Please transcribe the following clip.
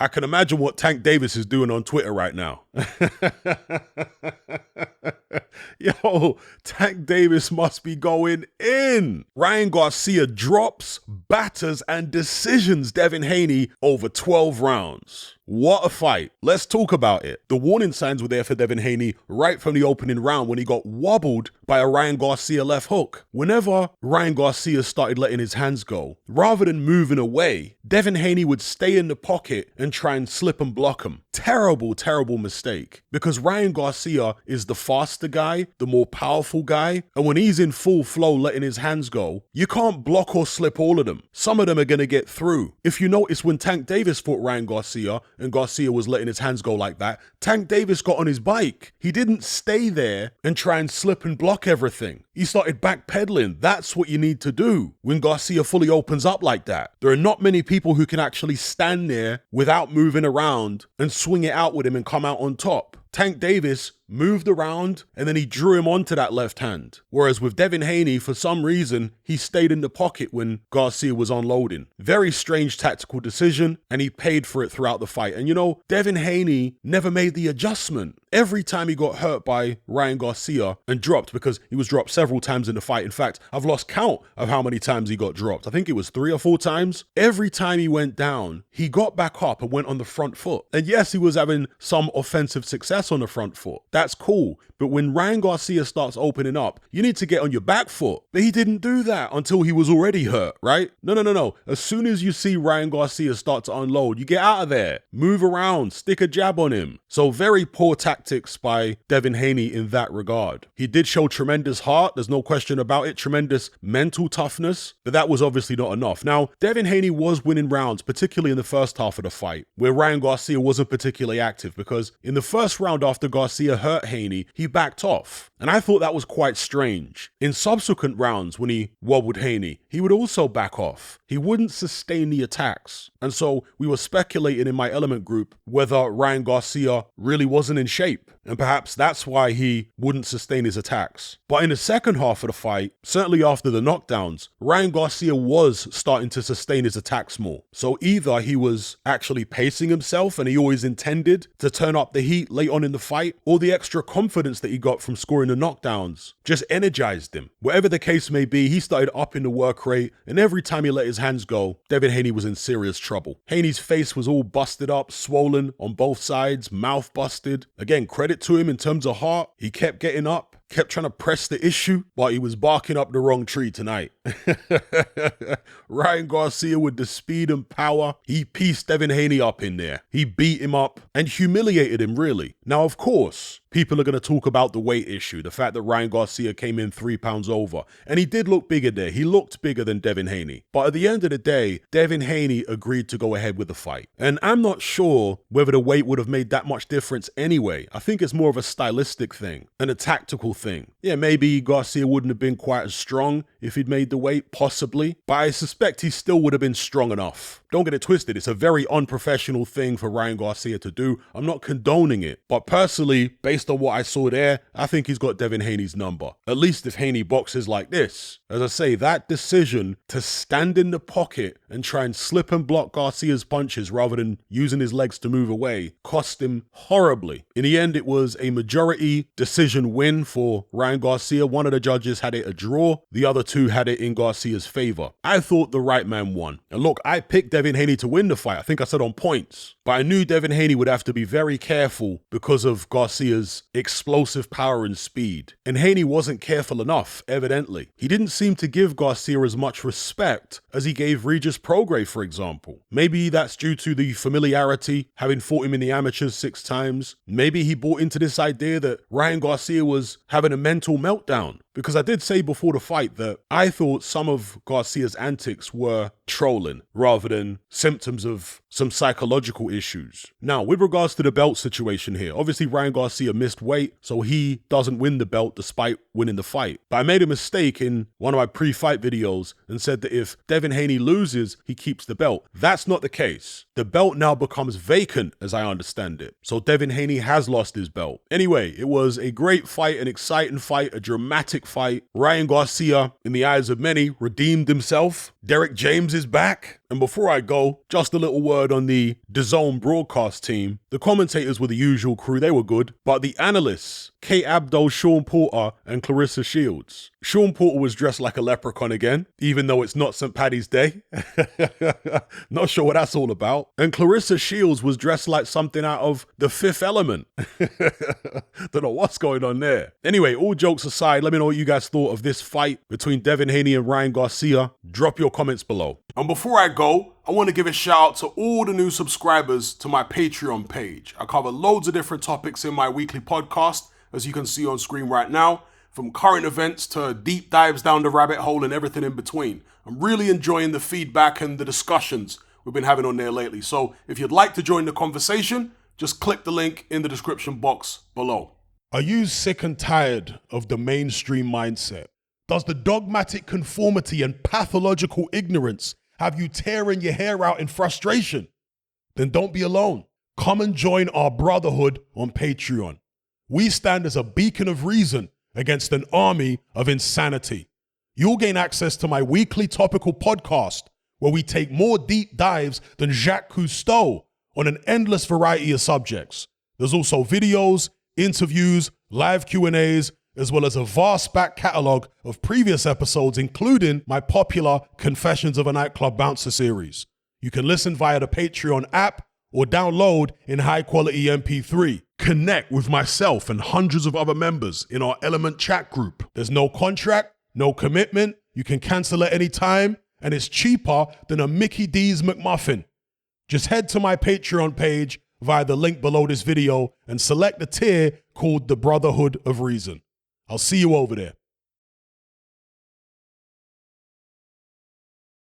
I can imagine what Tank Davis is doing on Twitter right now. Yo, Tank Davis must be going in. Ryan Garcia drops, batters, and decisions Devin Haney over 12 rounds. What a fight. Let's talk about it. The warning signs were there for Devin Haney right from the opening round when he got wobbled by a Ryan Garcia left hook. Whenever Ryan Garcia started letting his hands go, rather than moving away, Devin Haney would stay in the pocket and try and slip and block him. Terrible, terrible mistake. Because Ryan Garcia is the faster guy, the more powerful guy, and when he's in full flow letting his hands go, you can't block or slip all of them. Some of them are going to get through. If you notice when Tank Davis fought Ryan Garcia, and Garcia was letting his hands go like that, Tank Davis got on his bike. He didn't stay there and try and slip and block everything. He started backpedaling. That's what you need to do when Garcia fully opens up like that. There are not many people who can actually stand there without moving around and swing it out with him and come out on top. Tank Davis moved around and then he drew him onto that left hand. Whereas with Devin Haney, for some reason, he stayed in the pocket when Garcia was unloading. Very strange tactical decision, and he paid for it throughout the fight. And you know, Devin Haney never made the adjustment. Every time he got hurt by Ryan Garcia and dropped, because he was dropped several times in the fight. In fact, I've lost count of how many times he got dropped. I think it was 3 or 4 times. Every time he went down, he got back up and went on the front foot. And yes, he was having some offensive success on the front foot. That's cool. But when Ryan Garcia starts opening up, you need to get on your back foot. But he didn't do that until he was already hurt, right? No. As soon as you see Ryan Garcia start to unload, you get out of there. Move around, stick a jab on him. So very poor tactics by Devin Haney in that regard. He did show tremendous heart, there's no question about it, tremendous mental toughness, but that was obviously not enough. Now, Devin Haney was winning rounds, particularly in the first half of the fight, where Ryan Garcia wasn't particularly active, because in the first round after Garcia hurt Haney, he backed off. And I thought that was quite strange. In subsequent rounds, when he wobbled Haney, he would also back off. He wouldn't sustain the attacks. And so we were speculating in my element group whether Ryan Garcia really wasn't in shape. And perhaps that's why he wouldn't sustain his attacks. But in the second half of the fight, certainly after the knockdowns, Ryan Garcia was starting to sustain his attacks more. So either he was actually pacing himself and he always intended to turn up the heat late on in the fight, or the extra confidence that he got from scoring the knockdowns just energized him. Whatever the case may be, he started upping the work rate, and every time he let his hands go, Devin Haney was in serious trouble. Haney's face was all busted up, swollen on both sides, mouth busted. Again, credit to him in terms of heart. He kept getting up, kept trying to press the issue, but he was barking up the wrong tree tonight. Ryan Garcia, with the speed and power, he pieced Devin Haney up in there. He beat him up and humiliated him, really. Now, of course, people are going to talk about the weight issue, the fact that Ryan Garcia came in 3 pounds over. And he did look bigger there. He looked bigger than Devin Haney. But at the end of the day, Devin Haney agreed to go ahead with the fight. And I'm not sure whether the weight would have made that much difference anyway. I think it's more of a stylistic thing and a tactical thing. Yeah, maybe Garcia wouldn't have been quite as strong if he'd made the weight, possibly. But I suspect he still would have been strong enough. Don't get it twisted. It's a very unprofessional thing for Ryan Garcia to do. I'm not condoning it. But personally, based on what I saw there, I think he's got Devin Haney's number. At least if Haney boxes like this. As I say, that decision to stand in the pocket and try and slip and block Garcia's punches rather than using his legs to move away cost him horribly. In the end, it was a majority decision win for Ryan Garcia. One of the judges had it a draw. The other 2 had it in Garcia's favor. I thought the right man won. And look, I picked Devin Haney to win the fight. I think I said on points. But I knew Devin Haney would have to be very careful because of Garcia's explosive power and speed. And Haney wasn't careful enough, evidently. He didn't seem to give Garcia as much respect as he gave Regis Prograis, for example. Maybe that's due to the familiarity, having fought him in the amateurs 6 times. Maybe he bought into this idea that Ryan Garcia was having a mental meltdown. Because I did say before the fight that I thought some of Garcia's antics were trolling rather than symptoms of some psychological issues. Now, with regards to the belt situation here, obviously Ryan Garcia missed weight, so he doesn't win the belt despite winning the fight. But I made a mistake in one of my pre-fight videos and said that if Devin Haney loses, he keeps the belt. That's not the case. The belt now becomes vacant, as I understand it. So Devin Haney has lost his belt. Anyway, it was a great fight, an exciting fight, a dramatic fight. Ryan Garcia, in the eyes of many, redeemed himself. Derek James is back. And before I go, just a little word on the DAZN broadcast team. The commentators were the usual crew, they were good, but the analysts, Kate Abdo, Sean Porter, and Clarissa Shields. Sean Porter was dressed like a leprechaun again, even though it's not St. Paddy's Day. Not sure what that's all about. And Clarissa Shields was dressed like something out of The Fifth Element. Don't know what's going on there. Anyway, all jokes aside, let me know what you guys thought of this fight between Devin Haney and Ryan Garcia. Drop your comments below. And before I go, I want to give a shout out to all the new subscribers to my Patreon page. I cover loads of different topics in my weekly podcast, as you can see on screen right now, from current events to deep dives down the rabbit hole and everything in between. I'm really enjoying the feedback and the discussions we've been having on there lately. So if you'd like to join the conversation, just click the link in the description box below. Are you sick and tired of the mainstream mindset? Does the dogmatic conformity and pathological ignorance have you tearing your hair out in frustration? Then don't be alone. Come and join our brotherhood on Patreon. We stand as a beacon of reason against an army of insanity. You'll gain access to my weekly topical podcast, where we take more deep dives than Jacques Cousteau on an endless variety of subjects. There's also videos, interviews, live Q&As, as well as a vast back catalogue of previous episodes, including my popular Confessions of a Nightclub Bouncer series. You can listen via the Patreon app or download in high-quality MP3. Connect with myself and hundreds of other members in our Element chat group. There's no contract, no commitment, you can cancel at any time, and it's cheaper than a Mickey D's McMuffin. Just head to my Patreon page via the link below this video and select the tier called the Brotherhood of Reason. I'll see you over there.